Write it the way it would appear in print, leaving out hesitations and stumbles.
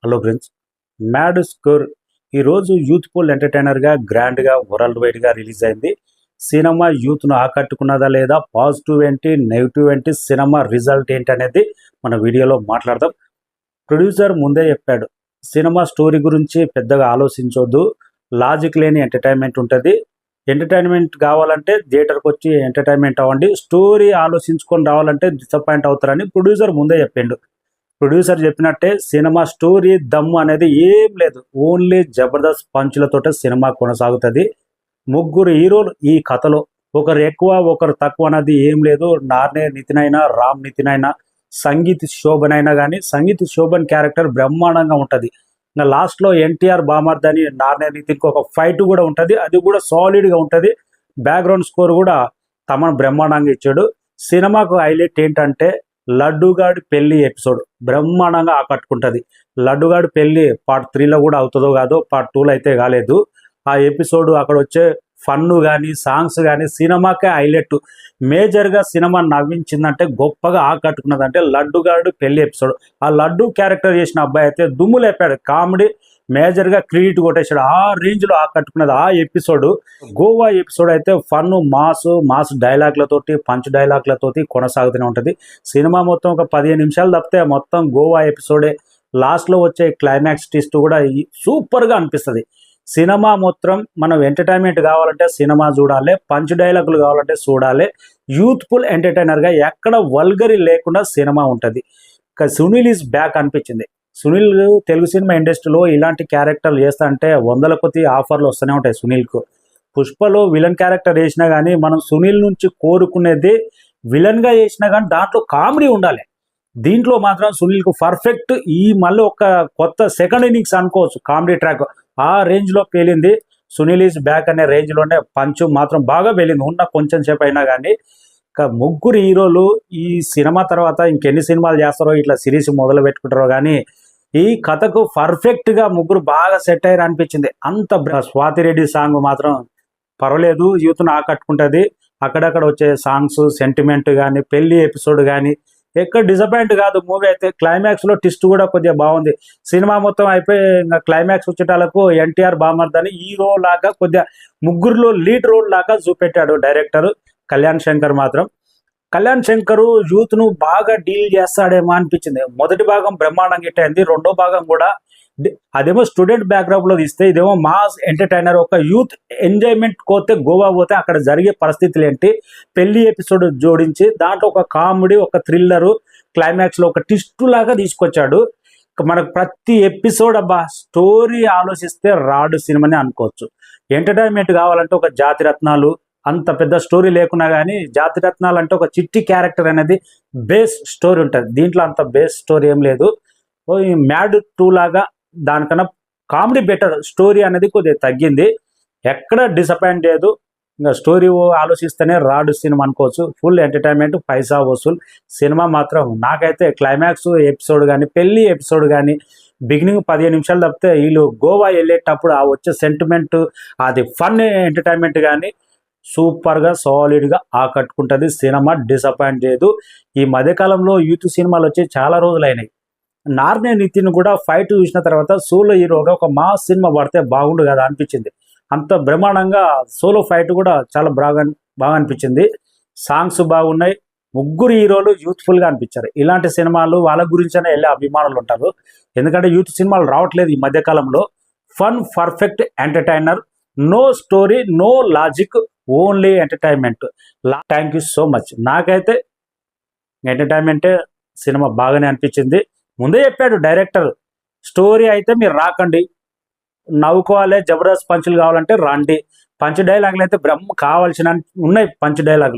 Hello friends, mad score ఈరోజు youthful ఎంటర్టైనర్గా గ్రాండ్గా world వైడ్గా రిలీజ్ అయింది. సినిమా యూత్ను ఆకట్టుకున్నదా లేదా, పాజిటివ్ ఏంటి, నెగిటివ్ ఏంటి, సినిమా రిజల్ట్ ఏంటి అనేది మన వీడియోలో మాట్లాడదాం. ప్రొడ్యూసర్ ముందే చెప్పాడు, సినిమా స్టోరీ గురించి పెద్దగా ఆలోచించొద్దు, లాజిక్ లేని ఎంటర్టైన్మెంట్ ఉంటుంది. ఎంటర్టైన్మెంట్ కావాలంటే థియేటర్కి వచ్చి ఎంటర్టైన్మెంట్ అవ్వండి, స్టోరీ ఆలోచించుకొని రావాలంటే డిసప్పాయింట్ అవుతారని ప్రొడ్యూసర్ ముందే చెప్పిండు. ప్రొడ్యూసర్ చెప్పినట్టే సినిమా స్టోరీ దమ్ము అనేది ఏం లేదు, ఓన్లీ జబర్దస్త్ పంచులతోటే సినిమా కొనసాగుతుంది. ముగ్గురు హీరోలు ఈ కథలో, ఒకరు ఎక్కువ ఒకరు తక్కువ అనేది ఏం లేదు. నార్నే నితిన్ అయినా, రామ్ నితిన్ అయినా, సంగీత్ శోభన్ అయినా కానీ సంగీత్ శోభన్ క్యారెక్టర్ బ్రహ్మాండంగా ఉంటుంది. ఇంకా లాస్ట్లో ఎన్టీఆర్ బామర్ది అని నార్నే నితిన్కి ఒక ఫైట్ కూడా ఉంటుంది, అది కూడా సాలిడ్గా ఉంటుంది. బ్యాక్గ్రౌండ్ స్కోర్ కూడా తమను బ్రహ్మాండంగా ఇచ్చాడు. సినిమాకు హైలైట్ ఏంటంటే లడ్డుగాడి పెళ్లి ఎపిసోడ్ బ్రహ్మాండంగా ఆకట్టుకుంటుంది. లడ్డుగాడి పెళ్లి పార్ట్ 3లో కూడా అవుతుందో కాదో, పార్ట్ 2లో అయితే కాలేదు. ఆ ఎపిసోడ్ అక్కడ వచ్చే ఫన్ను కానీ సాంగ్స్ కానీ సినిమాకే హైలైట్. మేజర్గా సినిమా నవ్వించిందంటే, గొప్పగా ఆకట్టుకున్నదంటే లడ్డుగాడు పెళ్లి ఎపిసోడ్. ఆ లడ్డు క్యారెక్టర్ చేసిన అబ్బాయి అయితే దుమ్ము లేపాడు, కామెడీ మేజర్గా క్రెడిట్ కొట్టేశాడు. ఆ రేంజ్లో ఆకట్టుకున్నది ఆ ఎపిసోడ్. గోవా ఎపిసోడ్ అయితే ఫన్, మాస్ డైలాగ్లతోటి, పంచ్ డైలాగ్లతోటి కొనసాగుతూనే ఉంటుంది. సినిమా మొత్తం ఒక 15 నిమిషాలు తప్పితే మొత్తం గోవా ఎపిసోడే. లాస్ట్లో వచ్చే క్లైమాక్స్ ట్విస్ట్ కూడా సూపర్గా అనిపిస్తుంది. సినిమా మొత్తం మనం ఎంటర్టైన్మెంట్ కావాలంటే సినిమా చూడాలి, పంచ్ డైలాగులు కావాలంటే చూడాలి. యూత్ఫుల్ ఎంటర్టైనర్గా ఎక్కడ వల్గరీ లేకుండా సినిమా ఉంటుంది. సునీల్ ఈజ్ బ్యాక్ అనిపించింది. సునీల్ తెలుగు సినిమా ఇండస్ట్రీలో ఇలాంటి క్యారెక్టర్లు చేస్తా అంటే వందల కొద్ది ఆఫర్లు వస్తూనే ఉంటాయి సునీల్కు. పుష్పలో విలన్ క్యారెక్టర్ వేసినా కానీ మనం సునీల్ నుంచి కోరుకునేది విలన్గా చేసినా కానీ దాంట్లో కామెడీ ఉండాలి. దీంట్లో మాత్రం సునీల్కు పర్ఫెక్ట్. ఈ మళ్ళీ ఒక కొత్త సెకండ్ ఇన్నింగ్స్ అనుకోవచ్చు, కామెడీ ట్రాక్ ఆ రేంజ్లో పేలింది. సునీల్ ఈజ్ బ్యాక్ అనే రేంజ్లోనే పంచు మాత్రం బాగా పేలింది, ఉన్న కొంచెం సేపు అయినా కానీ. ముగ్గురు హీరోలు ఈ సినిమా తర్వాత ఇంకెన్ని సినిమాలు చేస్తారో, ఇట్లా సిరీస్ మొదలు పెట్టుకుంటారో కానీ ఈ కథకు పర్ఫెక్ట్గా ముగ్గురు బాగా సెట్ అయ్యారు అనిపించింది. అంత స్వాతిరెడ్డి సాంగ్ మాత్రం పర్వాలేదు, యూత్ను ఆకట్టుకుంటుంది. అక్కడక్కడ వచ్చే సాంగ్స్, సెంటిమెంట్ కానీ, పెళ్లి ఎపిసోడ్ కానీ ఎక్కడ డిసప్పాయింట్ కాదు. మూవీ అయితే క్లైమాక్స్లో ట్విస్ట్ కూడా కొద్దిగా బాగుంది. సినిమా మొత్తం అయిపోయి ఇంకా క్లైమాక్స్ వచ్చేటాలకు ఎన్టీఆర్ బామర్ది హీరో లాగా కొద్దిగా ముగ్గురులో లీడ్ రోల్ లాగా చూపెట్టాడు డైరెక్టర్ కళ్యాణ్ శంకర్. మాత్రం కళ్యాణ్ శంకర్ యూత్ను బాగా డీల్ చేస్తాడేమో అనిపించింది. మొదటి భాగం బ్రహ్మాండంగా హిట్ అయింది, రెండో భాగం కూడా. అదేమో స్టూడెంట్ బ్యాక్గ్రౌండ్లో తీస్తే, ఇదేమో మాస్ ఎంటర్టైనర్. ఒక యూత్ ఎంజాయ్మెంట్ పోతే, గోవా పోతే అక్కడ జరిగే పరిస్థితులు ఏంటి, పెళ్లి ఎపిసోడ్ జోడించి దాంట్లో ఒక కామెడీ, ఒక థ్రిల్లరు, క్లైమాక్స్లో ఒక ట్విస్ట్ లాగా తీసుకొచ్చాడు. మనకు ప్రతి ఎపిసోడ్ అబ్బా స్టోరీ ఆలోచిస్తే రాడు సినిమాని అనుకోవచ్చు. ఎంటర్టైన్మెంట్ కావాలంటే ఒక జాతిరత్నాలు, అంత పెద్ద స్టోరీ లేకున్నా కానీ జాతిరత్నాలు అంటే ఒక చిట్టి క్యారెక్టర్ అనేది బేస్ స్టోరీ ఉంటుంది. దీంట్లో అంత బేస్ స్టోరీ ఏం లేదు. మ్యాడ్ 2 లాగా దానికన్నా కామెడీ బెటర్, స్టోరీ అనేది కొద్దిగా తగ్గింది. ఎక్కడ డిసప్పాయింట్ లేదు. ఇంకా స్టోరీ ఆలోచిస్తేనే రాడు సినిమా అనుకోవచ్చు. ఫుల్ ఎంటర్టైన్మెంట్, పైసా వసూల్ సినిమా. మాత్రం నాకైతే క్లైమాక్స్ ఎపిసోడ్ కానీ, పెళ్లి ఎపిసోడ్ కానీ, బిగినింగ్ 15 నిమిషాలు తప్పితే వీళ్ళు గోవా వెళ్ళేటప్పుడు ఆ వచ్చే సెంటిమెంట్, అది ఫన్ ఎంటర్టైన్మెంట్ కానీ సూపర్గా సాలిడ్గా ఆకట్టుకుంటుంది. సినిమా డిసప్పాయింట్ చేయదు. ఈ మధ్యకాలంలో యూత్ సినిమాలు వచ్చి చాలా రోజులైనాయి. నార్నే నితిన్ కూడా ఫైట్ చూసిన తర్వాత సోలో హీరోగా ఒక మాస్ సినిమా పడితే బాగుండు కదా అనిపించింది. అంత బ్రహ్మాండంగా సోలో ఫైట్ కూడా చాలా బాగా అనిపించింది. సాంగ్స్ బాగున్నాయి. ముగ్గురు హీరోలు యూత్ఫుల్గా అనిపించారు. ఇలాంటి సినిమాలు వాళ్ళ గురించనే వెళ్ళే అభిమానులు ఉంటారు, ఎందుకంటే యూత్ సినిమాలు రావట్లేదు ఈ మధ్యకాలంలో. Fun, perfect entertainer, no story, no logic, only entertainment. Thank you so much. నాకైతే ఎంటర్టైన్మెంటే సినిమా బాగానే అనిపించింది. ముందే చెప్పాడు డైరెక్టర్, స్టోరీ అయితే మీరు రాకండి, నవ్వుకోవాలి, జబర్దస్త్ పంచులు కావాలంటే రండి. పంచ్ డైలాగులు అయితే కావాల్సిన ఉన్నాయి, పంచ్ డైలాగులు.